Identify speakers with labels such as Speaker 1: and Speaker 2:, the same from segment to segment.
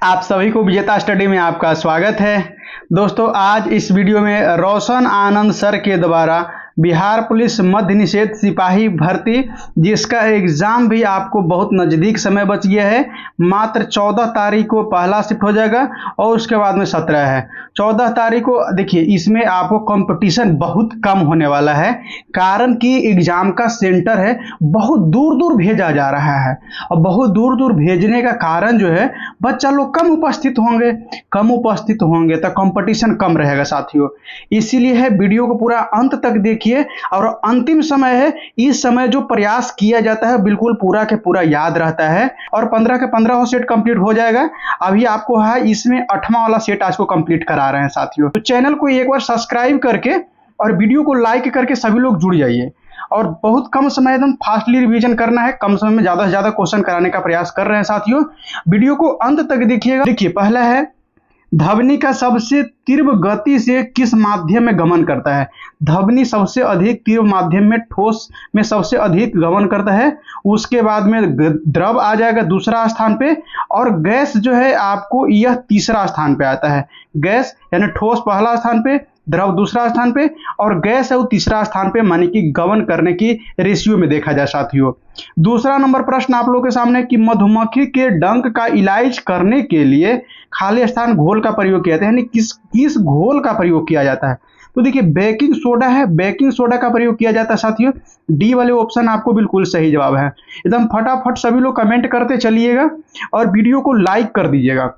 Speaker 1: आप सभी को विजेता स्टडी में आपका स्वागत है। दोस्तों, आज इस वीडियो में रोशन आनंद सर के द्वारा बिहार पुलिस मध्य निषेध सिपाही भर्ती, जिसका एग्जाम भी आपको बहुत नज़दीक समय बच गया है। मात्र 14 तारीख को पहला शिफ्ट हो जाएगा और उसके बाद में 17 है। 14 तारीख को देखिए, इसमें आपको कंपटीशन बहुत कम होने वाला है, कारण कि एग्जाम का सेंटर है बहुत दूर दूर भेजा जा रहा है। और बहुत दूर दूर भेजने का कारण जो है, बच्चा लोग कम उपस्थित होंगे तो कंपटीशन कम रहेगा साथियों। इसीलिए है वीडियो को पूरा अंत तक देखिए। और अंतिम समय है, इस समय जो प्रयास किया जाता है बिल्कुल पूरा के पूरा याद रहता है और 15 के 15 सेट कंप्लीट हो जाएगा। अभी आपको है इसमें 8वां वाला सेट आज को कंप्लीट करा रहे हैं साथियों। तो चैनल को एक बार सब्सक्राइब करके और वीडियो को लाइक करके सभी लोग जुड़ जाइए। और बहुत कम समय, एकदम फास्टली रिवीजन करना है, कम समय में ज्यादा से ज्यादा क्वेश्चन कराने का प्रयास कर रहे हैं साथियों। वीडियो को अंत तक देखिएगा। देखिए, पहला है, ध्वनि का सबसे तीव्र गति से किस माध्यम में गमन करता है? ध्वनि सबसे अधिक तीव्र माध्यम में, ठोस में सबसे अधिक गमन करता है। उसके बाद में द्रव आ जाएगा दूसरा स्थान पे, और गैस जो है आपको यह तीसरा स्थान पे आता है। गैस यानी ठोस पहला स्थान पे, द्रव दूसरा स्थान पे, और गैस है वो तीसरा स्थान पे, माने कि गमन करने की रेशियो में देखा जाए साथियों। दूसरा नंबर प्रश्न आप लोगों के सामने कि मधुमक्खी के डंक का इलाज करने के लिए खाली स्थान घोल का प्रयोग किया जाता है, यानी किस घोल का प्रयोग किया जाता है? तो देखिए, बेकिंग सोडा है, बेकिंग सोडा का प्रयोग किया जाता है साथियों। डी वाले ऑप्शन आपको बिल्कुल सही जवाब है। एकदम फटाफट सभी लोग कमेंट करते चलिएगा और वीडियो को लाइक कर दीजिएगा।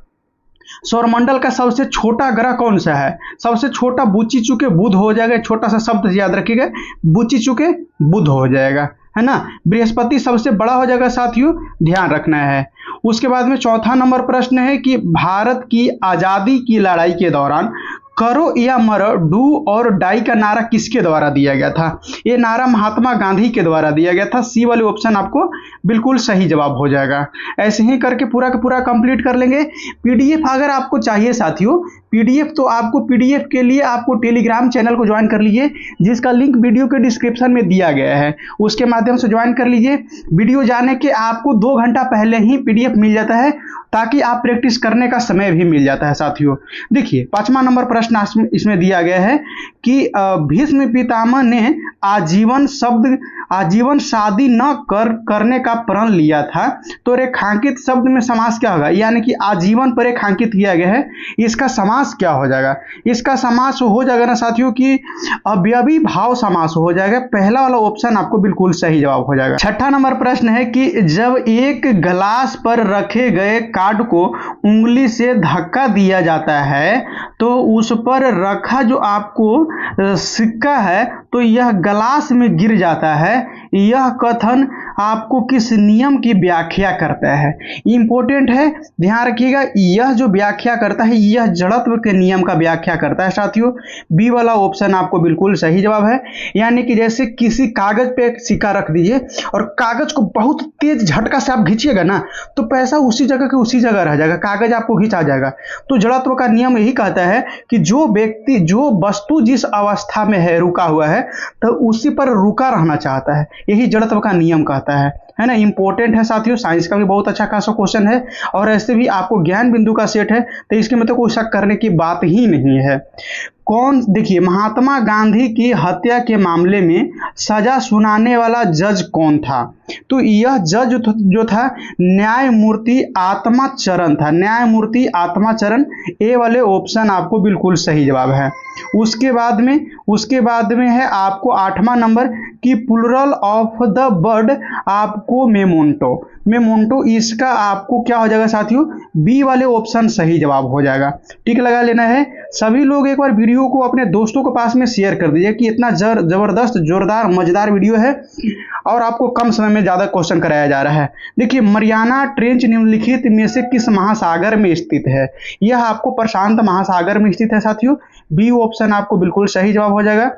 Speaker 1: सौरमंडल का सबसे छोटा ग्रह कौन सा है? सबसे छोटा बुच्ची चुके बुध हो जाएगा। छोटा सा शब्द याद रखिएगा, बुच्ची चुके बुध हो जाएगा, है ना। बृहस्पति सबसे बड़ा हो जाएगा साथियों, ध्यान रखना है। उसके बाद में चौथा नंबर प्रश्न है कि भारत की आजादी की लड़ाई के दौरान करो या मरो, डू और डाई का नारा किसके द्वारा दिया गया था? ये नारा महात्मा गांधी के द्वारा दिया गया था। सी वाले ऑप्शन आपको बिल्कुल सही जवाब हो जाएगा। ऐसे ही करके पूरा का पूरा कंप्लीट कर लेंगे। पीडीएफ अगर आपको चाहिए साथियों, पीडीएफ तो आपको पीडीएफ के लिए आपको टेलीग्राम चैनल को ज्वाइन कर लीजिए, जिसका लिंक वीडियो के डिस्क्रिप्शन में दिया गया है। उसके माध्यम से ज्वाइन कर लीजिए। वीडियो जाने के आपको 2 घंटा पहले ही पीडीएफ मिल जाता है, ताकि आप प्रैक्टिस करने का समय भी मिल जाता है साथियों। देखिए, 5वां नंबर प्रश्न इसमें दिया गया है कि भीष्म पितामह ने आजीवन शादी न करने का प्रण लिया था, तो रेखांकित शब्द में समास क्या होगा? यानी कि आजीवन पर रेखांकित किया गया है, इसका समास क्या हो जाएगा? इसका समास हो जाएगा ना साथियों कि अवयवी भाव समास हो जाएगा। पहला वाला ऑप्शन आपको बिल्कुल सही जवाब हो जाएगा। 6वां नंबर प्रश्न है कि जब एक गिलास पर रखे गए कार्ड को उंगली से धक्का दिया जाता है, तो उस पर रखा जो आपको सिक्का है तो यह गिलास में गिर जाता है। यह कथन आपको किस नियम की व्याख्या करता है? इंपॉर्टेंट है, ध्यान रखिएगा। यह जो व्याख्या करता है, यह जड़त्व के नियम का व्याख्या करता है साथियों। बी वाला ऑप्शन आपको बिल्कुल सही जवाब है। यानी कि जैसे किसी कागज पे एक सिक्का रख दीजिए और कागज को बहुत तेज झटका से आप खींचिएगा ना, तो पैसा उसी जगह के उसी जगह रह जाएगा, कागज आपको खींचा जाएगा। तो जड़त्व का नियम यही कहता है कि जो वस्तु जिस अवस्था में है, रुका हुआ है, तो उसी पर रुका रहना चाहता है। यही जड़त्व का नियम कहता है ना। इंपॉर्टेंट है साथियों, साइंस का भी बहुत अच्छा खासा क्वेश्चन है और ऐसे भी आपको ज्ञान बिंदु का सेट है, तो इसके में तो कोई शक करने की बात ही नहीं है। देखिए, महात्मा गांधी की हत्या के मामले में सजा सुनाने वाला जज कौन था? तो यह जज जो था न्यायमूर्ति आत्माचरण था। न्यायमूर्ति आत्माचरण, ए वाले ऑप्शन आपको बिल्कुल सही जवाब है। उसके बाद में है आपको 8वां नंबर कि प्लुरल ऑफ द वर्ड आपको मेमोंटो, इसका आपको क्या हो जाएगा साथियों? बी वाले ऑप्शन सही जवाब हो जाएगा। टिक लगा लेना है। सभी लोग एक बार वीडियो को अपने दोस्तों के पास में शेयर कर दीजिए कि इतना जबरदस्त, जोरदार, मजेदार वीडियो है और आपको कम समय में ज्यादा क्वेश्चन कराया जा रहा है। देखिए, मरियाना ट्रेंच निम्नलिखित में से किस महासागर में स्थित है? यह आपको प्रशांत महासागर में स्थित है साथियों। बी ऑप्शन आपको बिल्कुल सही जवाब हो जाएगा।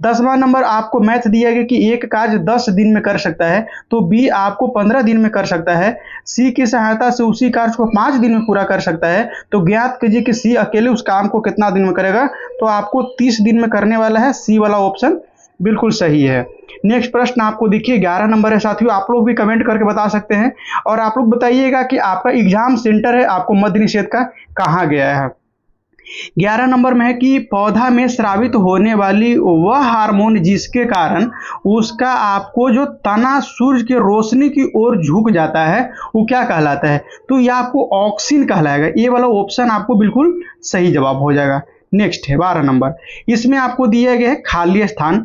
Speaker 1: 10वां नंबर आपको मैथ दिया गया कि एक कार्य 10 दिन में कर सकता है, तो बी आपको 15 दिन में कर सकता है। सी की सहायता से उसी कार्य को 5 दिन में पूरा कर सकता है, तो ज्ञात कीजिए कि सी अकेले उस काम को कितना दिन में करेगा? तो आपको 30 दिन में करने वाला है। सी वाला ऑप्शन बिल्कुल सही है। नेक्स्ट प्रश्न आपको देखिए 11 नंबर है साथियों, आप लोग भी कमेंट करके बता सकते हैं और आप लोग बताइएगा कि आपका एग्जाम सेंटर है आपको मद्य निषेध का कहाँ गया है। 11 नंबर में है कि पौधा में स्रावित होने वाली वह हार्मोन जिसके कारण उसका आपको जो तना सूर्य की रोशनी की ओर झुक जाता है वो क्या कहलाता है, तो यह आपको ऑक्सिन कहलाएगा। ये वाला ऑप्शन आपको बिल्कुल सही जवाब हो जाएगा। नेक्स्ट है 12 नंबर, इसमें आपको दिया गया है खाली स्थान।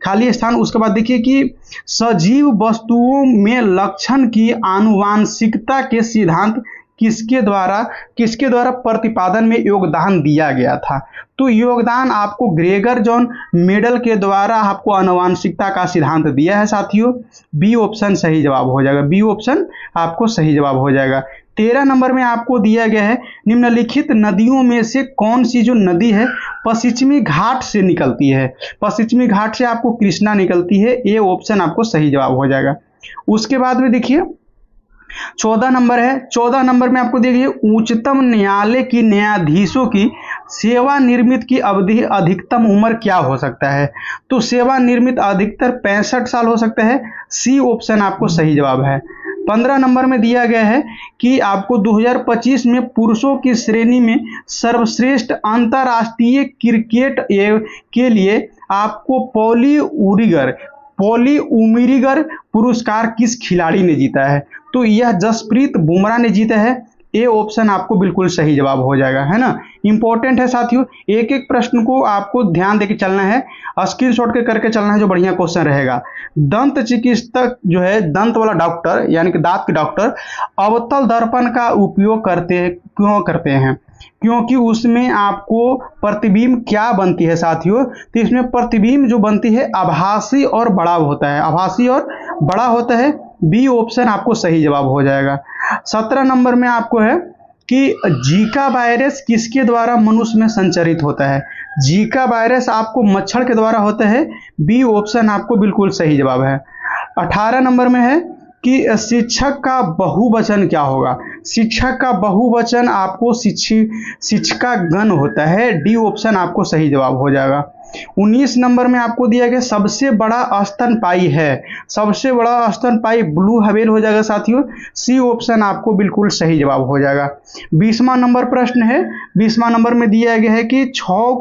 Speaker 1: खाली स्थान उसके बाद देखिए कि सजीव वस्तुओं में लक्षण की आनुवांशिकता के सिद्धांत किसके द्वारा प्रतिपादन में योगदान दिया गया था, तो योगदान आपको ग्रेगर जॉन मेडल के द्वारा आपको आनुवांशिकता का सिद्धांत दिया है साथियों। बी ऑप्शन सही जवाब हो जाएगा, बी ऑप्शन आपको सही जवाब हो जाएगा। 13 नंबर में आपको दिया गया है निम्नलिखित नदियों में से कौन सी जो नदी है पश्चिमी घाट से निकलती है, पश्चिमी घाट से आपको कृष्णा निकलती है, ये ऑप्शन आपको सही जवाब हो जाएगा। उसके बाद में देखिए 14 नंबर है, 14 नंबर में आपको देखिए उच्चतम न्यायालय की न्यायाधीशों की सेवानिवृत्ति की अवधि अधिकतम उम्र क्या हो सकता है, तो सेवानिवृत्त अधिकतर 65 साल हो सकता है, सी ऑप्शन आपको सही जवाब है। 15 नंबर में दिया गया है कि आपको 2025 में पुरुषों की श्रेणी में सर्वश्रेष्ठ अंतर्राष्ट्रीय क्रिकेट के लिए आपको पॉली उमरीगर पुरस्कार किस खिलाड़ी ने जीता है, तो यह जसप्रीत बुमराह ने जीता है, ए ऑप्शन आपको बिल्कुल सही जवाब हो जाएगा, है ना। इंपॉर्टेंट है साथियों, एक एक प्रश्न को आपको ध्यान देके चलना है, स्क्रीनशॉट के करके चलना है जो बढ़िया क्वेश्चन रहेगा। दंत चिकित्सक जो है, दंत वाला डॉक्टर यानी कि दांत के डॉक्टर अवतल दर्पण का उपयोग क्यों करते हैं, क्योंकि उसमें आपको प्रतिबिंब क्या बनती है साथियों, तो इसमें प्रतिबिंब जो बनती है आभासी और बड़ा होता है, आभासी और बड़ा होता है, बी ऑप्शन आपको सही जवाब हो जाएगा। 17 नंबर में आपको है कि जीका वायरस किसके द्वारा मनुष्य में संचरित होता है, जीका वायरस आपको मच्छर के द्वारा होता है, बी ऑप्शन आपको बिल्कुल सही जवाब है। 18 नंबर में है कि शिक्षक का बहुवचन क्या होगा, शिक्षक का बहुवचन आपको शिक्षिकागण होता है, डी ऑप्शन आपको सही जवाब हो जाएगा। 19 नंबर में आपको दिया गया सबसे बड़ा स्तनपायी है, सबसे बड़ा स्तनपायी ब्लू व्हेल हो जाएगा साथियों, सी ऑप्शन आपको बिल्कुल सही जवाब हो जाएगा। 20वां नंबर प्रश्न है, 20वां नंबर में दिया गया है कि 6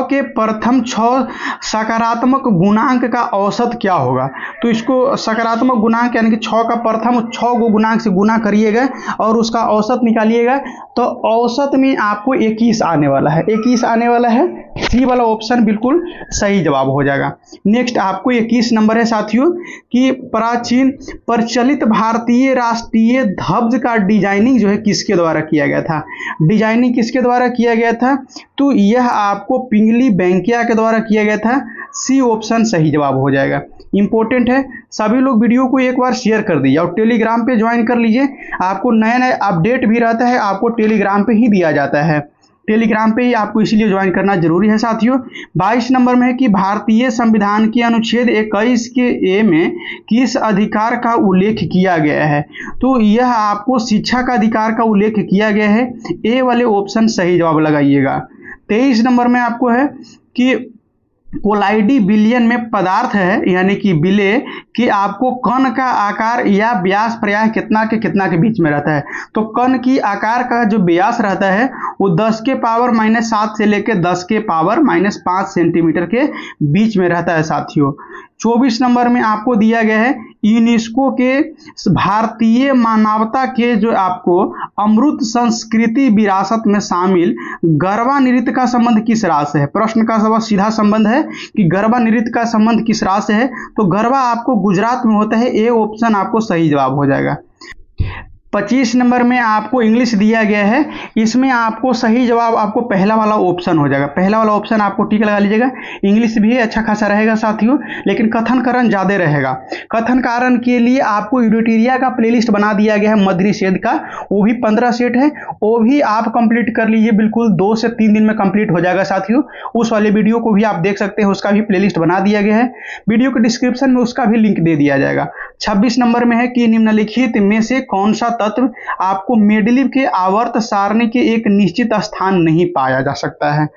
Speaker 1: के प्रथम 6 सकारात्मक गुणांक का औसत क्या होगा, तो इसको सकारात्मक गुणांक यानी कि 6 का प्रथम 6 को गुणांक से गुना करिएगा और उसका औसत निकालिएगा, तो औसत में आपको 21 आने वाला है, 21 आने वाला है, सी वाला ऑप्शन बिल्कुल सही जवाब हो जाएगा। नेक्स्ट आपको 21 नंबर है साथियों कि प्राचीन प्रचलित भारतीय राष्ट्रीय ध्वज का डिजाइनिंग जो है किसके द्वारा किया गया था, डिजाइनिंग किसके द्वारा किया गया था, तो यह आपको पिंगली वेंकैया के द्वारा किया गया था, सी ऑप्शन सही जवाब हो जाएगा। इंपॉर्टेंट है, सभी लोग वीडियो को एक बार शेयर कर दीजिए और टेलीग्राम पे ज्वाइन कर लीजिए, आपको नए नए अपडेट भी रहता है, आपको टेलीग्राम पे ही दिया जाता है, टेलीग्राम पे ही आपको इसीलिए ज्वाइन करना जरूरी है साथियों। 22 नंबर में है कि भारतीय संविधान के अनुच्छेद 21 के ए में किस अधिकार का उल्लेख किया गया है, तो यह आपको शिक्षा का अधिकार का उल्लेख किया गया है, ए वाले ऑप्शन सही जवाब लगाइएगा। 23 नंबर में आपको है कि कोलाइडी बिलियन में पदार्थ है यानी कि बिले कि आपको कण का आकार या व्यास प्रायः कितना के बीच में रहता है, तो कण की आकार का जो व्यास रहता है वो 10 के पावर -7 से लेकर 10 के पावर -5 सेंटीमीटर के बीच में रहता है साथियों। 24 नंबर में आपको दिया गया है यूनेस्को के भारतीय मानवता के जो आपको अमृत संस्कृति विरासत में शामिल गरबा नृत्य का संबंध किस राज्य से है, प्रश्न का सवाल सीधा संबंध है कि गरबा नृत्य का संबंध किस राज्य से है, तो गरबा आपको गुजरात में होता है, ए ऑप्शन आपको सही जवाब हो जाएगा। 25 नंबर में आपको इंग्लिश दिया गया है, इसमें आपको सही जवाब आपको पहला वाला ऑप्शन हो जाएगा, पहला वाला ऑप्शन आपको टिक लगा लीजिएगा। इंग्लिश भी अच्छा खासा रहेगा साथियों, लेकिन कथन करण ज़्यादा रहेगा। कथन कारण के लिए आपको यूरिटेरिया का प्लेलिस्ट बना दिया गया है मध्य निषेध का, वो भी 15 सेट है, वो भी आप कंप्लीट कर लीजिए, बिल्कुल 2 से 3 दिन में कंप्लीट हो जाएगा साथियों। उस वाले वीडियो को भी आप देख सकते हैं, उसका भी प्लेलिस्ट बना दिया गया है, वीडियो के डिस्क्रिप्शन में उसका भी लिंक दे दिया जाएगा। 26 नंबर में है कि निम्नलिखित में से कौन सा तत्व आपको मेंडलीव के आवर्त सारणी के एक निश्चित स्थान नहीं पाया जा सकता है।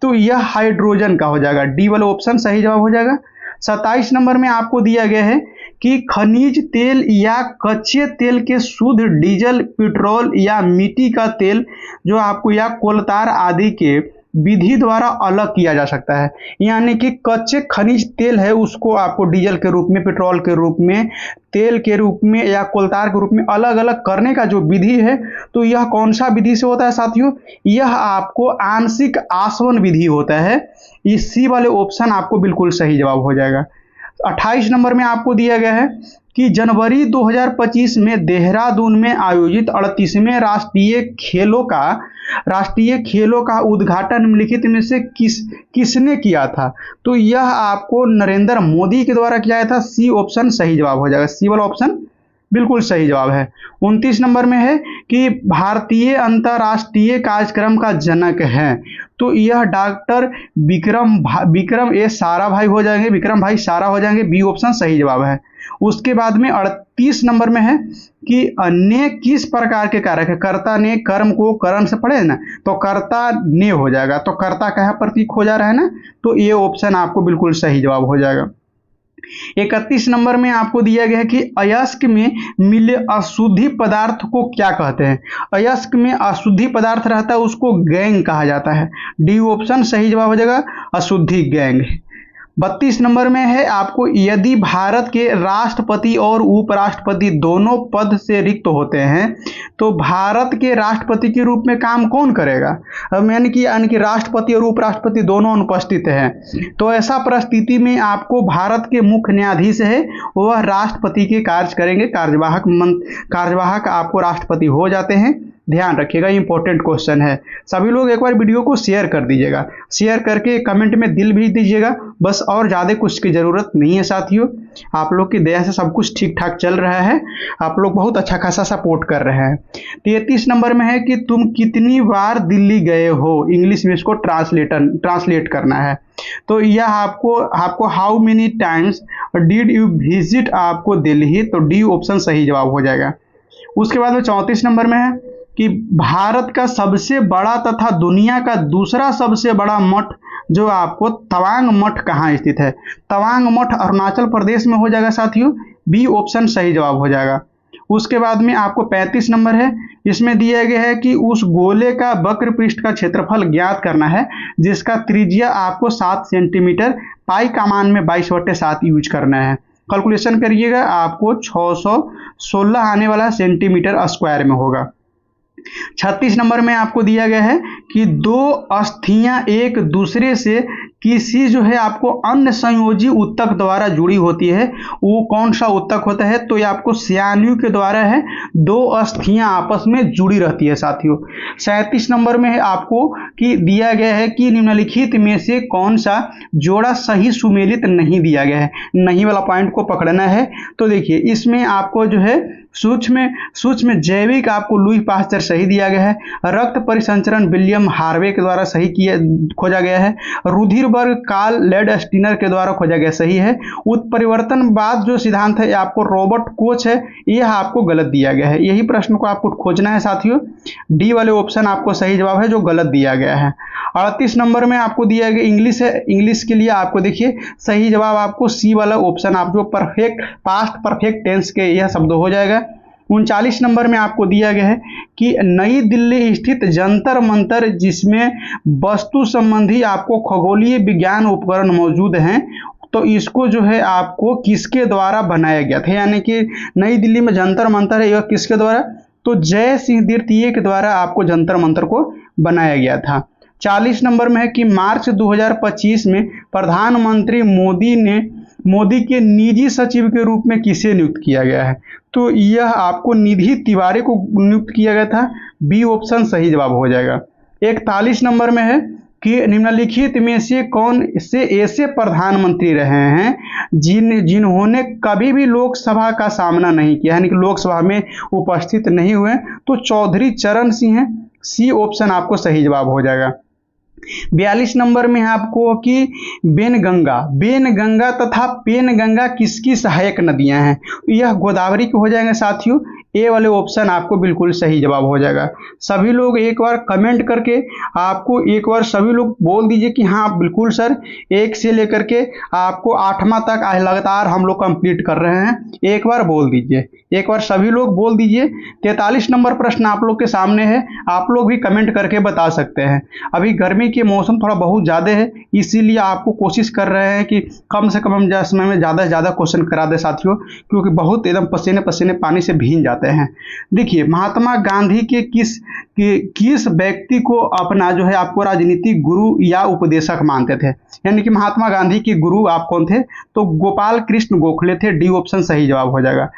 Speaker 1: तो यह हाइड्रोजन का हो जाएगा, डी वाला ऑप्शन सही जवाब हो जाएगा। 27 नंबर में आपको दिया गया है कि खनिज तेल या कच्चे तेल के शुद्ध डीजल, पेट्रोल या मिट्टी का तेल जो आपको या कोलतार आदि के विधि द्वारा अलग किया जा सकता है। यानी कि कच्चे खनिज तेल है उसको आपको डीजल के रूप में, पेट्रोल के रूप में, तेल के रूप में या कोलतार के रूप में अलग अलग करने का जो विधि है, तो यह कौन सा विधि से होता है साथियों? यह आपको आंशिक आसवन विधि होता है। इस सी वाले ऑप्शन आपको बिल्कुल सही जवाब हो जाएगा। 28 नंबर में आपको दिया गया है कि जनवरी 2025 में देहरादून में आयोजित 38वें राष्ट्रीय खेलों का उद्घाटन निम्नलिखित में से किसने किया था? तो यह आपको नरेंद्र मोदी के द्वारा किया था। सी ऑप्शन सही जवाब हो जाएगा, सी वाला ऑप्शन बिल्कुल सही जवाब है। 29 नंबर में है कि भारतीय अंतर्राष्ट्रीय कार्यक्रम का जनक है, तो यह डॉक्टर विक्रम ए साराभाई हो जाएंगे, विक्रम भाई सारा हो जाएंगे, बी ऑप्शन सही जवाब है। उसके बाद में 38 नंबर में है कि ने किस प्रकार के कारक है? कर्ता ने कर्म को करण से पढ़े ना, तो कर्ता ने हो जाएगा, तो कर्ता का प्रतीक हो जा रहा है ना, तो ये ऑप्शन आपको बिल्कुल सही जवाब हो जाएगा। 31 नंबर में आपको दिया गया है कि अयस्क में मिले अशुद्धि पदार्थ को क्या कहते हैं? अयस्क में अशुद्धि पदार्थ रहता है उसको गैंग कहा जाता है, डी ऑप्शन सही जवाब हो जाएगा, अशुद्धि गैंग। 32 नंबर में है आपको यदि भारत के राष्ट्रपति और उपराष्ट्रपति दोनों पद से रिक्त होते हैं तो भारत के राष्ट्रपति के रूप में काम कौन करेगा? यानी कि राष्ट्रपति और उपराष्ट्रपति दोनों अनुपस्थित हैं, तो ऐसा परिस्थिति में आपको भारत के मुख्य न्यायाधीश है वह राष्ट्रपति के कार्य करेंगे, कार्यवाहक आपको राष्ट्रपति हो जाते हैं। ध्यान रखिएगा, इंपॉर्टेंट क्वेश्चन है। सभी लोग एक बार वीडियो को शेयर कर दीजिएगा, शेयर करके कमेंट में दिल भेज दीजिएगा, बस और ज़्यादा कुछ की ज़रूरत नहीं है साथियों। आप लोग की दया से सब कुछ ठीक ठाक चल रहा है, आप लोग बहुत अच्छा खासा सपोर्ट कर रहे हैं। 33 नंबर में है कि तुम कितनी बार दिल्ली गए हो? इंग्लिश में इसको ट्रांसलेट करना है, तो यह आपको how many times did you visit आपको दिल्ली, तो डी ऑप्शन सही जवाब हो जाएगा। उसके बाद में 34 नंबर में है कि भारत का सबसे बड़ा तथा दुनिया का दूसरा सबसे बड़ा मठ जो आपको तवांग मठ कहाँ स्थित है? तवांग मठ अरुणाचल प्रदेश में हो जाएगा साथियों, बी ऑप्शन सही जवाब हो जाएगा। उसके बाद में आपको 35 नंबर है, इसमें दिया गया है कि उस गोले का वक्र पृष्ठ का क्षेत्रफल ज्ञात करना है जिसका त्रिज्या आपको 7 सेंटीमीटर, पाई का मान में 22/7 यूज करना है। कैलकुलेशन करिएगा, आपको 616 आने वाला सेंटीमीटर स्क्वायर में होगा। 36 नंबर में आपको दिया गया है कि दो अस्थियां एक दूसरे से किसी जो है आपको अन्य संयोजी उत्तक द्वारा जुड़ी होती है, वो कौन सा उत्तक होता है? तो ये आपको स्यान्यू के द्वारा है, दो अस्थियां आपस में जुड़ी रहती है साथियों। 37 नंबर में है आपको कि दिया गया है कि निम्नलिखित में से कौन सा जोड़ा सही सुमेलित नहीं दिया गया है, नहीं वाला पॉइंट को पकड़ना है। तो देखिए इसमें आपको जो है सूक्ष्म जैविक आपको लुई पास्चर सही दिया गया है, रक्त परिसंचरण विलियम हार्वे के द्वारा सही खोजा गया है, रुधिर वर्ग कार्ल लैंडस्टीनर के द्वारा खोजा गया सही है, उत्परिवर्तनवाद जो सिद्धांत है आपको रॉबर्ट कोच है, यह आपको गलत दिया गया है। यही प्रश्न को आपको खोजना है साथियों, डी वाले ऑप्शन आपको सही जवाब है जो गलत दिया गया है। 38 नंबर में आपको दिया गया इंग्लिश है, इंग्लिश के लिए आपको देखिए सही जवाब आपको सी वाला ऑप्शन आप जो पास्ट परफेक्ट टेंस के यह शब्द हो जाएगा। 39 नंबर में आपको दिया गया है कि नई दिल्ली स्थित जंतर मंतर जिसमें वस्तु संबंधी आपको खगोलीय विज्ञान उपकरण मौजूद हैं, तो इसको जो है आपको किसके द्वारा बनाया गया था? यानी कि नई दिल्ली में जंतर मंतर है, यह किसके द्वारा? तो जय सिंह द्वितीय के द्वारा आपको जंतर मंतर को बनाया गया था। 40 नंबर में है कि मार्च 2025 में प्रधानमंत्री मोदी के निजी सचिव के रूप में किसे नियुक्त किया गया है? तो यह आपको निधि तिवारी को नियुक्त किया गया था, बी ऑप्शन सही जवाब हो जाएगा। 41 नंबर में है कि निम्नलिखित में से कौन से ऐसे प्रधानमंत्री रहे हैं जिन्होंने कभी भी लोकसभा का सामना नहीं किया, यानी कि लोकसभा में उपस्थित नहीं हुए? तो चौधरी चरण सिंह है, सी ऑप्शन आपको सही जवाब हो जाएगा। 42 नंबर में है आपको कि बेनगंगा तथा पेनगंगा किसकी सहायक नदियां हैं? यह गोदावरी के हो जाएंगे साथियों, ए वाले ऑप्शन आपको बिल्कुल सही जवाब हो जाएगा। सभी लोग एक बार कमेंट करके आपको एक बार सभी लोग बोल दीजिए कि हाँ बिल्कुल सर, 1 से लेकर के आपको 8वां तक आज लगातार हम लोग कंप्लीट कर रहे हैं। एक बार बोल दीजिए, एक बार सभी लोग बोल दीजिए। 43 नंबर प्रश्न आप लोग के सामने है, आप लोग भी कमेंट करके बता सकते हैं। अभी गर्मी के मौसम थोड़ा बहुत ज़्यादा है, इसीलिए आपको कोशिश कर रहे हैं कि कम से कम हम समय में ज़्यादा से ज़्यादा क्वेश्चन करा दे साथियों, क्योंकि बहुत एकदम पसीने पसीने पानी से भीग जाते हैं। देखिए, महात्मा गांधी के किस व्यक्ति को अपना जो है आपको राजनीतिक गुरु या उपदेशक मानते थे? यानी कि महात्मा गांधी के गुरु आप कौन थे? तो गोपाल कृष्ण गोखले थे। डी ऑप्शन सही जवाब हो जाएगा।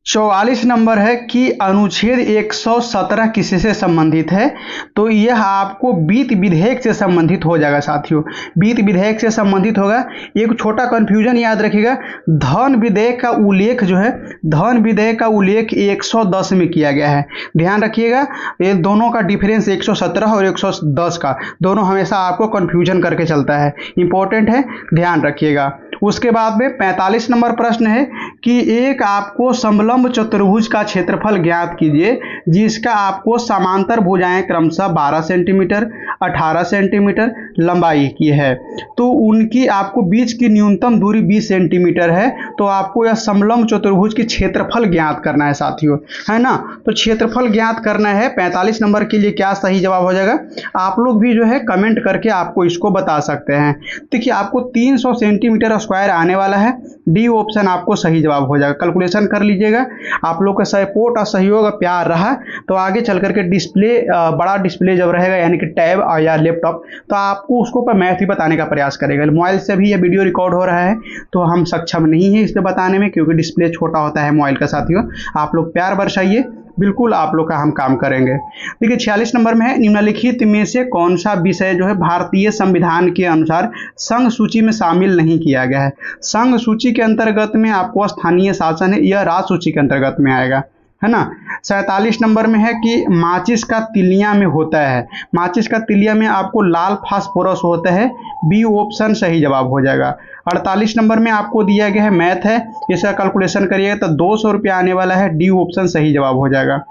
Speaker 1: 44 नंबर है कि अनुच्छेद 117 किससे संबंधित है? तो यह आपको वित्त विधेयक से संबंधित हो जाएगा साथियों, वित्त विधेयक से संबंधित होगा। एक छोटा कंफ्यूजन याद रखिएगा, धन विधेयक का उल्लेख जो है, धन विधेयक का उल्लेख 110 में किया गया है। ध्यान रखिएगा, ये दोनों का डिफरेंस 117 और 110 का, दोनों हमेशा आपको कंफ्यूजन करके चलता है, इंपॉर्टेंट है, ध्यान रखिएगा। उसके बाद में 45 नंबर प्रश्न है कि एक आपको समलंब चतुर्भुज का क्षेत्रफल ज्ञात कीजिए जिसका आपको समांतर भुजाएं क्रमशः 12 सेंटीमीटर, 18 सेंटीमीटर लंबाई की है। तो उनकी आपको बीच की न्यूनतम दूरी 20 सेंटीमीटर है। तो आपको यह समलंब चतुर्भुज की क्षेत्रफल ज्ञात करना है साथियों, है ना। तो क्षेत्रफल ज्ञात करना है। 45 नंबर के लिए क्या सही जवाब हो जाएगा? आप लोग भी जो है कमेंट करके आपको इसको बता सकते हैं। देखिए, आपको 300 सेंटीमीटर स्क्वायर आने वाला है। डी ऑप्शन आपको सही जवाब हो जाएगा। कैलकुलेशन कर लीजिएगा। आप लोग का सपोर्ट और सहयोग और प्यार रहा तो आगे चल करके डिस्प्ले, बड़ा डिस्प्ले जब रहेगा यानी कि टैब या लैपटॉप, तो आपको उसको पर मैथ ही बताने का प्रयास करेगा। मोबाइल से भी यह वीडियो रिकॉर्ड हो रहा है तो हम सक्षम नहीं है इसे बताने में, क्योंकि डिस्प्ले छोटा होता है मोबाइल का साथियों। आप लोग प्यार बरसाइए, बिल्कुल आप लोग का हम काम करेंगे। देखिए, 46 नंबर में है, निम्नलिखित में से कौन सा विषय जो है भारतीय संविधान के अनुसार संघ सूची में शामिल नहीं किया गया है? संघ सूची के अंतर्गत में आपको स्थानीय शासन है, यह राज्य सूची के अंतर्गत में आएगा, है ना। 47 नंबर में है कि माचिस का तिलिया में होता है, माचिस का तिलिया में आपको लाल फास्फोरस होता है। बी ऑप्शन सही जवाब हो जाएगा। 48 नंबर में आपको दिया गया है मैथ है, इसका कैलकुलेशन करिएगा तो 200 रुपया आने वाला है। डी ऑप्शन सही जवाब हो जाएगा।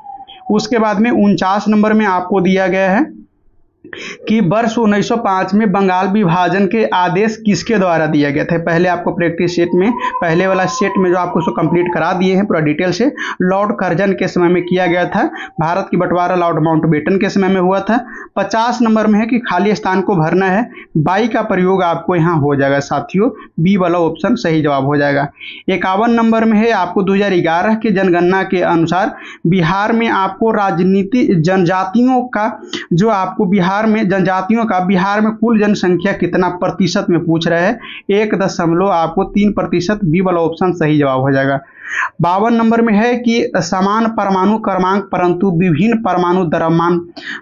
Speaker 1: उसके बाद में 49 नंबर में आपको दिया गया है कि वर्ष 1905 में बंगाल विभाजन के आदेश किसके द्वारा दिया गया था? पहले आपको प्रैक्टिस सेट में, पहले वाला सेट में जो आपको उसको कंप्लीट करा दिए हैं पूरा डिटेल से, लॉर्ड कर्जन के समय में किया गया था। भारत की बंटवारा लॉर्ड माउंटबेटन के समय में हुआ था। 50 नंबर में है कि खाली स्थान को भरना है, बाई का प्रयोग आपको यहाँ हो जाएगा साथियों। बी वाला ऑप्शन सही जवाब हो जाएगा। 51 नंबर में है आपको 2011 के जनगणना के अनुसार बिहार में आपको राजनीति जनजातियों का जो आपको बिहार में जनजातियों का बिहार में कुल जनसंख्या कितना प्रतिशत में पूछ रहे हैं? 1.3%। बी वाला ऑप्शन सही जवाब हो जाएगा। 52 नंबर में है कि समान परमाणु क्रमांक परंतु विभिन्न परमाणु द्रव्यमान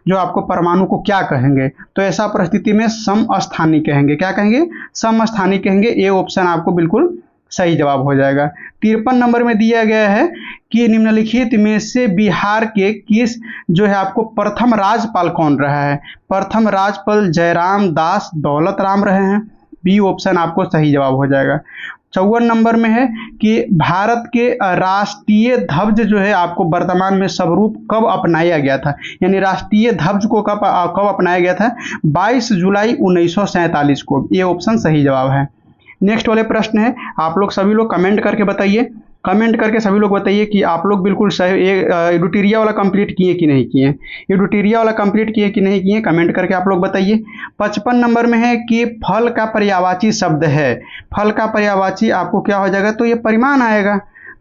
Speaker 1: जो आपको परमाणु को क्या कहेंगे? तो ऐसा परिस्थिति में समस्थानी कहेंगे। क्या कहेंगे? समस्थानी कहेंगे। ए ऑप्शन आपको बिल्कुल सही जवाब हो जाएगा। 53 नंबर में दिया गया है कि निम्नलिखित में से बिहार के किस जो है आपको प्रथम राज्यपाल कौन रहा है? प्रथम राज्यपाल जयराम दास दौलत राम रहे हैं। बी ऑप्शन आपको सही जवाब हो जाएगा। 54 नंबर में है कि भारत के राष्ट्रीय ध्वज जो है आपको वर्तमान में स्वरूप कब अपनाया गया था? यानी राष्ट्रीय ध्वज को कब अपनाया गया था? 22 जुलाई 1947 को। ये ऑप्शन सही जवाब है। नेक्स्ट वाले प्रश्न है, आप लोग सभी लोग कमेंट करके बताइए, कमेंट करके सभी लोग बताइए कि आप लोग बिल्कुल सही एडुटेरिया वाला कंप्लीट किए कि नहीं किए, एडुटेरिया वाला कंप्लीट किए कि नहीं किए, कमेंट करके आप लोग बताइए। 55 नंबर में है कि फल का पर्यायवाची शब्द है, फल का पर्यायवाची आपको क्या हो जाएगा? तो ये परिमाण आएगा,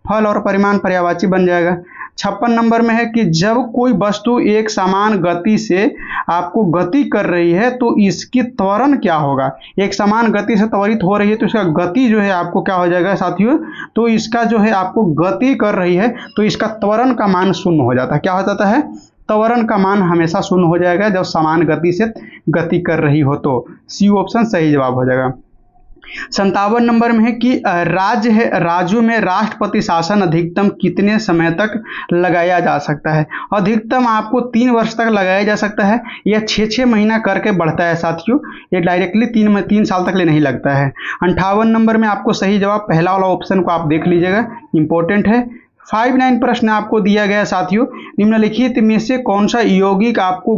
Speaker 1: फल और परिमाण पर्यायवाची बन जाएगा। 56 नंबर में है कि जब कोई वस्तु एक समान गति से आपको गति कर रही है तो इसकी त्वरण क्या होगा? एक समान गति से त्वरित हो रही है तो इसका गति जो है आपको क्या हो जाएगा साथियों? तो इसका जो है आपको गति कर रही है तो इसका त्वरण का मान शून्य हो जाता है। क्या हो जाता है? त्वरण का मान हमेशा शून्य हो जाएगा जब समान गति से गति कर रही हो तो। सी ऑप्शन सही जवाब हो जाएगा। 57 नंबर में है कि राज्यों में राष्ट्रपति शासन अधिकतम कितने समय तक लगाया जा सकता है? अधिकतम आपको 3 वर्ष तक लगाया जा सकता है, यह 6-6 महीना करके बढ़ता है साथियों, ये डायरेक्टली 3 साल तक ले नहीं लगता है। 58 नंबर में आपको सही जवाब पहला वाला ऑप्शन को आप देख लीजिएगा, इंपॉर्टेंट है। 59 प्रश्न आपको दिया गया साथियों, निम्नलिखित में से कौन सा यौगिक आपको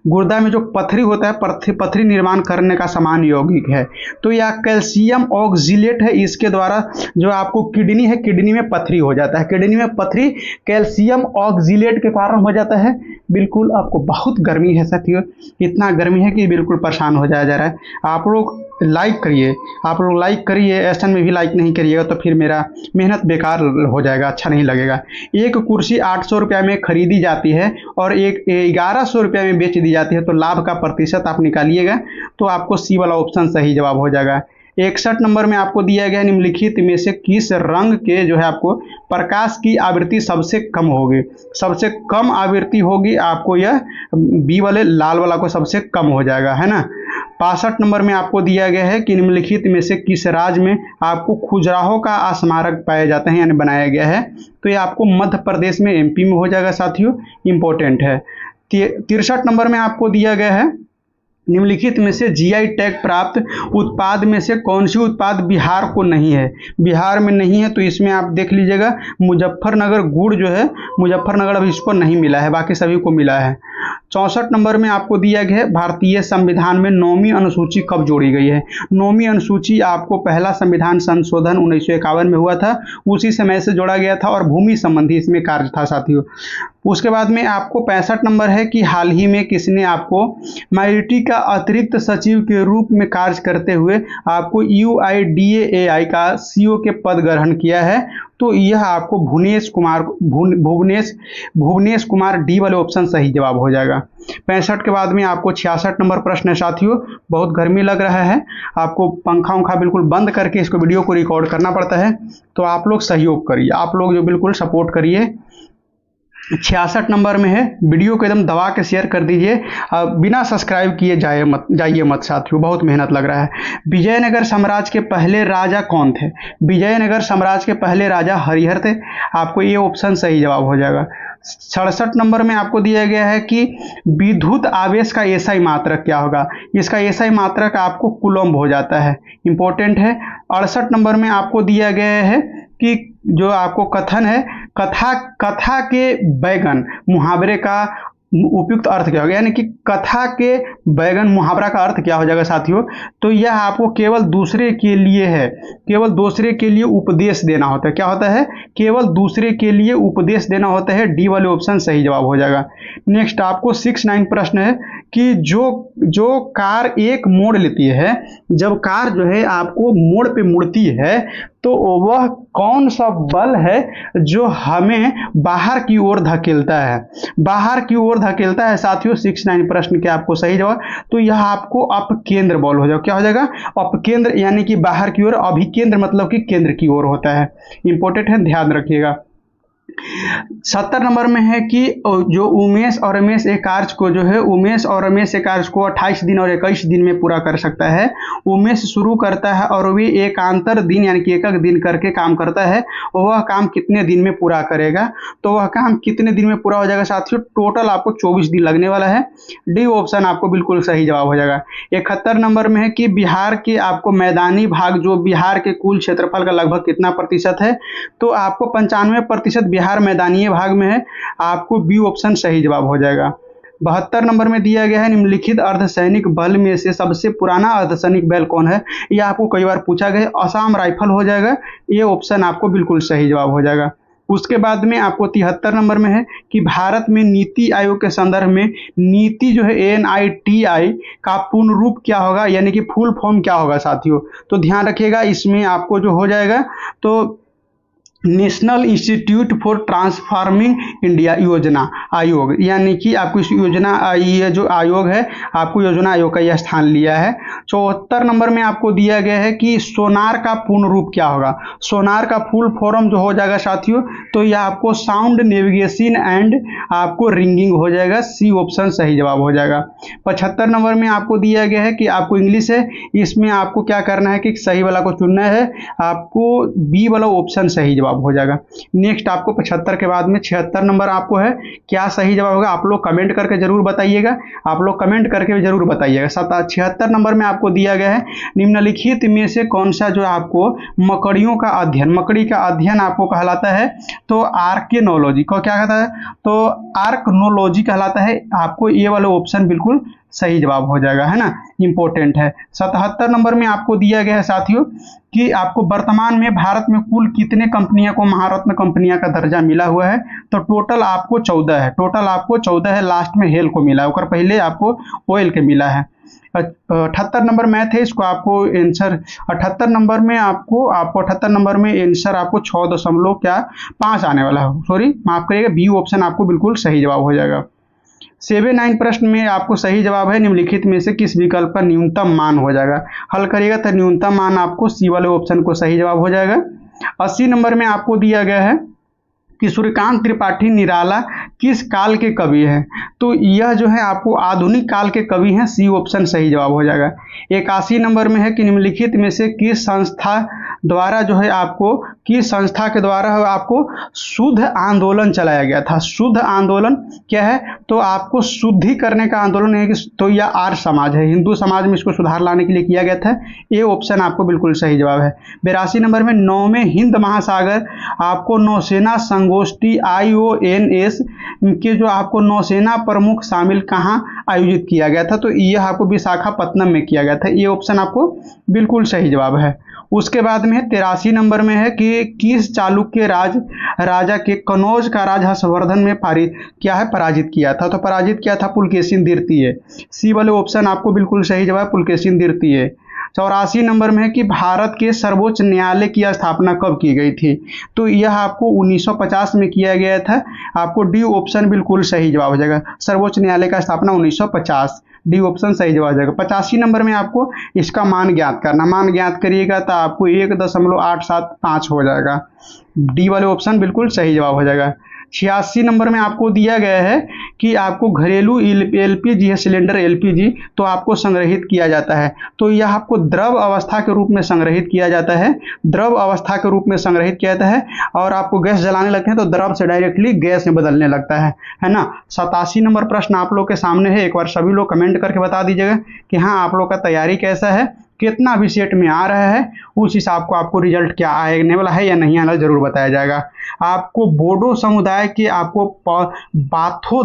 Speaker 1: गुर्दा में जो पथरी होता है, पथरी निर्माण करने का समान यौगिक है? तो यह कैल्शियम ऑक्जिलेट है। इसके द्वारा जो आपको किडनी है, किडनी में पथरी हो जाता है, किडनी में पथरी कैल्शियम ऑक्जिलेट के कारण हो जाता है। बिल्कुल आपको बहुत गर्मी है साथियों, इतना गर्मी है कि बिल्कुल परेशान हो जाया जा रहा है। आप लोग लाइक करिए, आप लोग लाइक करिए, ऐसा में भी लाइक नहीं करिएगा तो फिर मेरा मेहनत बेकार हो जाएगा, अच्छा नहीं लगेगा। एक कुर्सी 800 रुपये में खरीदी जाती है और एक 1100 रुपये में बेच दी जाती है, तो लाभ का प्रतिशत आप निकालिएगा तो आपको सी वाला ऑप्शन सही जवाब हो जाएगा। 61 नंबर में आपको दिया गया निम्नलिखित में से किस रंग के जो है आपको प्रकाश की आवृत्ति सबसे कम होगी? सबसे कम आवृत्ति होगी आपको यह बी वाले लाल वाला को सबसे कम हो जाएगा, है ना। 62 नंबर में आपको दिया गया है कि निम्नलिखित में से किस राज्य में आपको खजुराहो का स्मारक पाया जाता है यानी बनाया गया है? तो ये आपको मध्य प्रदेश में, एमपी में हो जाएगा साथियों, इंपॉर्टेंट है। 63 नंबर में आपको दिया गया है निम्नलिखित में से जीआई टैग प्राप्त उत्पाद में से कौन सी उत्पाद बिहार को नहीं है? बिहार में नहीं है तो इसमें आप देख लीजिएगा मुजफ्फरनगर गुड़ जो है, मुजफ्फरनगर अभी इसको नहीं मिला है, बाकी सभी को मिला है। 64 नंबर में आपको दिया गया है भारतीय संविधान में 9वीं अनुसूची कब जोड़ी गई है? 9वीं अनुसूची आपको पहला संविधान संशोधन 1951 में हुआ था, उसी समय से जोड़ा गया था और भूमि संबंधी इसमें कार्य था साथियों। उसके बाद में आपको 65 नंबर है कि हाल ही में किसने आपको माइटी का अतिरिक्त सचिव के रूप में कार्य करते हुए आपको UIDAI का CO के पद ग्रहण किया है? तो यह आपको भुवनेश कुमार डी वाले ऑप्शन सही जवाब हो जाएगा। 65 के बाद में आपको 66 नंबर प्रश्न है साथियों, बहुत गर्मी लग रहा है, आपको पंखा उंखा बिल्कुल बंद करके इसको वीडियो को रिकॉर्ड करना पड़ता है, तो आप लोग सहयोग करिए, आप लोग जो बिल्कुल सपोर्ट करिए। 66 नंबर में है, वीडियो को एकदम दबा के शेयर कर दीजिए, बिना सब्सक्राइब किए जाइए मत साथियों, बहुत मेहनत लग रहा है। विजयनगर साम्राज्य के पहले राजा कौन थे? विजयनगर साम्राज्य के पहले राजा हरिहर थे, आपको ये ऑप्शन सही जवाब हो जाएगा। 67 नंबर में आपको दिया गया है कि विद्युत आवेश का एसआई मात्रक क्या होगा? इसका एसआई मात्रक आपको कूलम्ब हो जाता है, इंपॉर्टेंट है। 68 नंबर में आपको दिया गया है कि जो आपको कथन है, कथा के बैगन मुहावरे का उपयुक्त अर्थ क्या होगा, यानी कि कथा के बैगन मुहावरा का अर्थ क्या हो जाएगा साथियों? तो यह आपको केवल दूसरे के लिए है, केवल दूसरे के लिए उपदेश देना होता है। क्या होता है? केवल दूसरे के लिए उपदेश देना होता है, डी वाले ऑप्शन सही जवाब हो जाएगा। नेक्स्ट आपको 69 प्रश्न है कि जो कार एक मोड़ लेती है, जब कार जो है आपको मोड़ पे मुड़ती है तो वह कौन सा बल है जो हमें बाहर की ओर धकेलता है? बाहर की ओर धकेलता है साथियों। 69 प्रश्न के आपको सही जवाब, तो यह आपको अपकेंद्र बल हो जाएगा। क्या हो जाएगा? अपकेंद्र, यानी कि बाहर की ओर, अभिकेंद्र मतलब कि केंद्र की ओर होता है, इंपॉर्टेंट है, ध्यान रखिएगा। 70 नंबर में है कि जो उमेश और रमेश एक कार्य को जो है, उमेश और रमेश एक कार्य को 28 दिन और 21 दिन में पूरा कर सकता है। उमेश शुरू करता है और वे एकांतर दिन यानी कि एक दिन करके काम करता है, वह काम कितने दिन में पूरा करेगा? तो वह काम कितने दिन में पूरा हो जाएगा साथियों? टोटल आपको 24 दिन लगने वाला है, डी ऑप्शन आपको बिल्कुल सही जवाब हो जाएगा। 71 नंबर में है कि बिहार के आपको मैदानी भाग जो बिहार के कुल क्षेत्रफल का लगभग कितना प्रतिशत है? तो आपको 95% बिहार मैदानी भाग में है, आपको बी ऑप्शन सही जवाब हो जाएगा। 72 नंबर में दिया गया है निम्नलिखित अर्धसैनिक बल में से सबसे पुराना अर्धसैनिक बल कौन है? यह आपको कई बार पूछा गया, असम राइफल हो जाएगा, ये ऑप्शन आपको बिल्कुल सही जवाब हो जाएगा। उसके बाद में आपको 73 नंबर में है कि भारत में नीति आयोग के संदर्भ में नीति जो है NITI का पूर्ण रूप क्या होगा, यानी कि फुल फॉर्म क्या होगा साथियों? तो ध्यान रखिएगा, इसमें आपको जो हो जाएगा तो national institute for transforming India योजना आयोग, यानी कि आपको इस योजना, ये जो आयोग है आपको योजना आयोग का यह स्थान लिया है। 74 नंबर में आपको दिया गया है कि सोनार का पूर्ण रूप क्या होगा? सोनार का फुल फॉर्म जो हो जाएगा साथियों, तो यह आपको साउंड नेविगेशन एंड आपको रिंगिंग हो जाएगा, सी ऑप्शन सही जवाब हो जाएगा। 75 नंबर में आपको दिया गया है कि आपको इंग्लिश है, इसमें आपको क्या करना है कि सही वाला को चुनना है, आपको बी वाला ऑप्शन सही जवाब जवाब हो जाएगा। नेक्स्ट आपको 75 के बाद में 76 नंबर आपको है, क्या सही जवाब होगा आप लोग कमेंट करके जरूर बताइएगा, आप लोग कमेंट करके जरूर बताइएगा। 76 नंबर में आपको दिया गया है, निम्नलिखित में से कौन सा जो आपको मकड़ियों का अध्ययन, मकड़ी का अध्ययन आपको कहलाता है, तो आर्कियोलॉजी को क्या कहता है, तो आर्कनोलॉजी कहलाता है। आपको ये वाला ऑप्शन बिल्कुल सही जवाब हो जाएगा, है ना, इंपॉर्टेंट है। 77 नंबर में आपको दिया गया है साथियों कि आपको वर्तमान में भारत में कुल कितने कंपनियों को महारत्न कंपनियां का दर्जा मिला हुआ है, तो टोटल आपको 14 है, टोटल आपको 14 है, लास्ट में हेल को मिला है, और पहले आपको ऑयल के मिला है। 78 नंबर मैथ है, इसको आपको आंसर 78 नंबर में आपको 78 नंबर में आंसर आपको 6.5 आने वाला है, सॉरी माफ करिएगा, बी ऑप्शन आपको बिल्कुल सही जवाब हो जाएगा। 79 प्रश्न में आपको सही जवाब है, निम्नलिखित में से किस विकल्प का न्यूनतम मान हो जाएगा, हल करिएगा तो न्यूनतम मान आपको सी वाले ऑप्शन को सही जवाब हो जाएगा। 80 नंबर में आपको दिया गया है कि सूर्यकांत त्रिपाठी निराला किस काल के कवि हैं, तो यह जो है आपको आधुनिक काल के कवि हैं, सी ऑप्शन सही जवाब हो जाएगा। 81 नंबर में है कि निम्नलिखित में से किस संस्था द्वारा जो है आपको, किस संस्था के द्वारा आपको शुद्ध आंदोलन चलाया गया था। शुद्ध आंदोलन क्या है, तो आपको शुद्धि करने का आंदोलन है, तो यह आर्य समाज है, हिंदू समाज में इसको सुधार लाने के लिए किया गया था, ये ऑप्शन आपको बिल्कुल सही जवाब है। 82 नंबर में 9वें हिंद महासागर आपको नौसेना संगोष्ठी IONS के जो आपको नौसेना प्रमुख शामिल कहाँ आयोजित किया गया था, तो यह आपको विशाखापत्तनम में किया गया था, ये ऑप्शन आपको बिल्कुल सही जवाब है। उसके बाद में 83 नंबर में है कि किस चालुक्य राजा के कनौज का राज हर्षवर्धन में पराजित किया था, तो पराजित किया था पुलकेशिन द्वितीय, सी वाले ऑप्शन आपको बिल्कुल सही जवाब पुलकेशिन द्वितीय। 84 नंबर में है कि भारत के सर्वोच्च न्यायालय की स्थापना कब की गई थी, तो यह आपको 1950 में किया गया था, आपको डी ऑप्शन बिल्कुल सही जवाब हो जाएगा, सर्वोच्च न्यायालय का स्थापना 1950, डी ऑप्शन सही जवाब हो जाएगा। 85 नंबर में आपको इसका मान ज्ञात करना, मान ज्ञात करिएगा तो आपको 1.875 हो जाएगा, डी वाले ऑप्शन बिल्कुल सही जवाब हो जाएगा। 86 नंबर में आपको दिया गया है कि आपको घरेलू LPG है, सिलेंडर LPG, तो आपको संग्रहित किया जाता है, तो यह आपको द्रव अवस्था के रूप में संग्रहित किया जाता है, द्रव अवस्था के रूप में संग्रहित किया जाता है, और आपको गैस जलाने लगते हैं तो द्रव से डायरेक्टली गैस में बदलने लगता है ना। 87 नंबर प्रश्न आप लोग के सामने है, एक बार सभी लोग कमेंट करके बता दीजिएगा कि हाँ आप लोग का तैयारी कैसा है, कितना भी सेट में आ रहा है, उस हिसाब को आपको रिजल्ट क्या आने वाला है या नहीं आने वाला जरूर बताया जाएगा। आपको बोडो समुदाय के आपको बाथो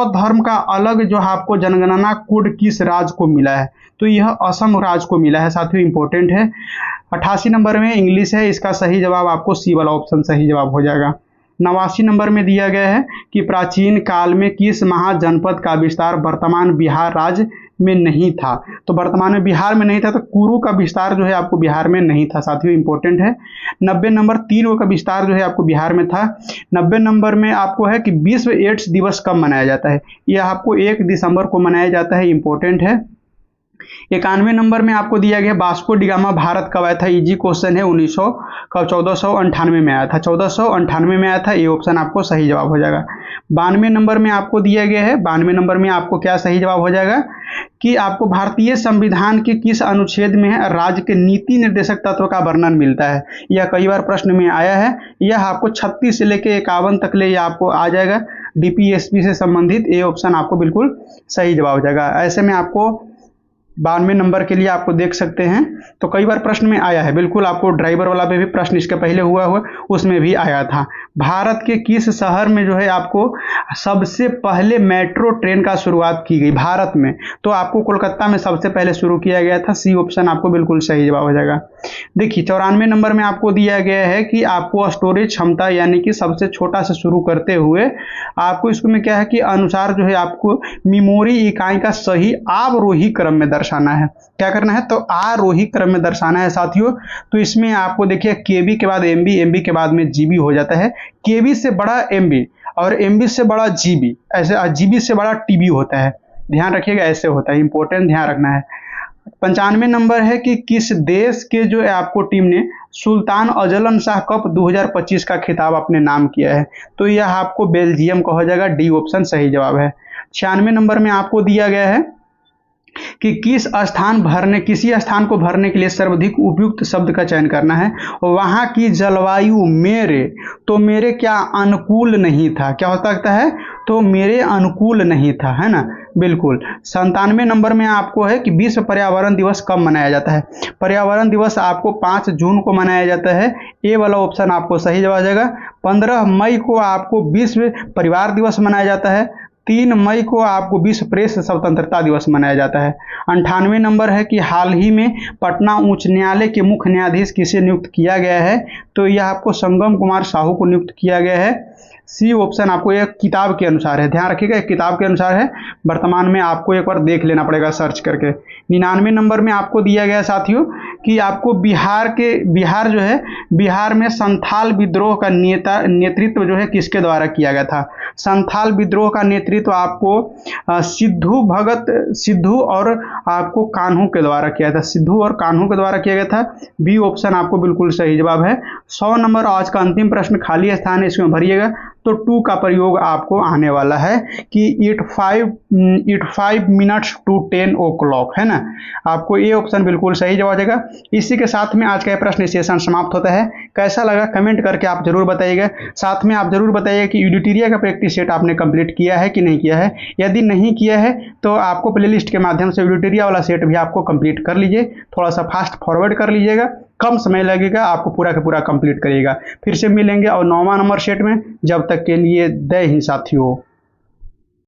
Speaker 1: धर्म का अलग जो आपको जनगणना कोड किस राज्य को मिला है, तो यह असम राज्य को मिला है साथियों, इंपॉर्टेंट है। 88 नंबर में इंग्लिश है, इसका सही जवाब आपको सी वाला ऑप्शन सही जवाब हो जाएगा। 89 नंबर में दिया गया है कि प्राचीन काल में किस महाजनपद का विस्तार वर्तमान बिहार राज्य में नहीं था, तो वर्तमान में बिहार में नहीं था, तो कुरु का विस्तार जो है आपको बिहार में नहीं था साथियों, इंपॉर्टेंट है। 90 नंबर 3 का विस्तार जो है आपको बिहार में था। 90 नंबर में आपको है कि विश्व एड्स दिवस कब मनाया जाता है, यह आपको 1 दिसंबर को मनाया जाता है, इंपॉर्टेंट है। 91 नंबर में आपको दिया गया वास्को डिगामा भारत कब आया था, इजी क्वेश्चन है, 1498 में आया था, 1498 में आया था, ये ऑप्शन आपको सही जवाब हो जाएगा। 92 नंबर में आपको दिया गया है, 92 नंबर में आपको क्या सही जवाब हो जाएगा कि आपको भारतीय संविधान के किस अनुच्छेद में राज्य के नीति निर्देशक तत्व का वर्णन मिलता है, यह कई बार प्रश्न में आया है, यह आपको 36 से लेकर 51 तक ले आपको आ जाएगा, DPSP से संबंधित, ये ऑप्शन आपको बिल्कुल सही जवाब हो जाएगा। ऐसे में आपको 92 नंबर के लिए आपको देख सकते हैं, तो कई बार प्रश्न में आया है, बिल्कुल आपको ड्राइवर वाला पे भी प्रश्न इसके पहले हुआ उसमें भी आया था। भारत के किस शहर में जो है आपको सबसे पहले मेट्रो ट्रेन का शुरुआत की गई भारत में, तो आपको कोलकाता में सबसे पहले शुरू किया गया था, सी ऑप्शन आपको बिल्कुल सही जवाब हो जाएगा। देखिए 94 नंबर में आपको दिया गया है कि आपको स्टोरेज क्षमता यानी कि सबसे छोटा से शुरू करते हुए आपको इसमें क्या है कि अनुसार जो है आपको मेमोरी इकाई का सही आरोही क्रम में दर्शाना है, क्या करना है, तो आरोही क्रम में दर्शाना है साथियों। तो इसमें आपको देखिए केबी के बाद एमबी, एमबी के बाद में जीबी हो जाता है, केबी से बड़ा एमबी और एमबी से बड़ा जीबी, ऐसे जीबी से बड़ा टीबी होता है, ध्यान रखिएगा, ऐसे होता है, इंपॉर्टेंट ध्यान रखना है। 95 नंबर है कि किस देश के जो है आपको टीम ने सुल्तान अजलन शाह कप 2025 का खिताब अपने नाम किया है, तो यह आपको बेल्जियम का हो जाएगा, डी ऑप्शन सही जवाब है। 96 नंबर में आपको दिया गया है कि किसी स्थान को भरने के लिए सर्वाधिक उपयुक्त शब्द का चयन करना है। वहाँ की जलवायु मेरे क्या अनुकूल नहीं था। क्या हो सकता है? तो मेरे अनुकूल नहीं था, है ना। बिल्कुल। 97 नंबर में आपको है कि विश्व पर्यावरण दिवस कब मनाया जाता है। पर्यावरण दिवस आपको 5 जून को मनाया जाता है। ए वाला ऑप्शन आपको सही जवाब आ जाएगा। 15 मई को आपको विश्व परिवार दिवस मनाया जाता है। 3 मई को आपको विश्व प्रेस स्वतंत्रता दिवस मनाया जाता है। 98 नंबर है कि हाल ही में पटना उच्च न्यायालय के मुख्य न्यायाधीश किसे नियुक्त किया गया है। तो यह आपको संगम कुमार साहू को नियुक्त किया गया है। सी ऑप्शन आपको एक किताब के अनुसार है, ध्यान रखिएगा, एक किताब के अनुसार है। वर्तमान में आपको एक बार देख लेना पड़ेगा सर्च करके। 99 नंबर में आपको दिया गया साथियों कि आपको बिहार में संथाल विद्रोह का नेतृत्व जो है किसके द्वारा किया गया था। संथाल विद्रोह का नेतृत्व आपको सिद्धू और आपको कान्हू के द्वारा किया था। सिद्धू और कान्हू के द्वारा किया गया था। बी ऑप्शन आपको बिल्कुल सही जवाब है। 100 नंबर आज का अंतिम प्रश्न, खाली स्थान है, इसमें भरिएगा। तो 2 का प्रयोग आपको आने वाला है कि इट 5 मिनट्स टू 10 o'clock, है ना। आपको ये ऑप्शन बिल्कुल सही जवाब देगा। इसी के साथ में आज का प्रश्न सेशन समाप्त होता है। कैसा लगा कमेंट करके आप जरूर बताइएगा। साथ में आप जरूर बताइए कि यूडिटेरिया का प्रैक्टिस सेट आपने कंप्लीट किया है कि नहीं किया है। यदि नहीं किया है तो आपको प्लेलिस्ट के माध्यम से यूडिटेरिया वाला सेट भी आपको कंप्लीट कर लीजिए। थोड़ा सा फास्ट फॉरवर्ड कर लीजिएगा, कम समय लगेगा, आपको पूरा का पूरा कंप्लीट करिएगा। फिर से मिलेंगे और 9वां नंबर सेट में। जब तक के लिए जय हिंद साथियों।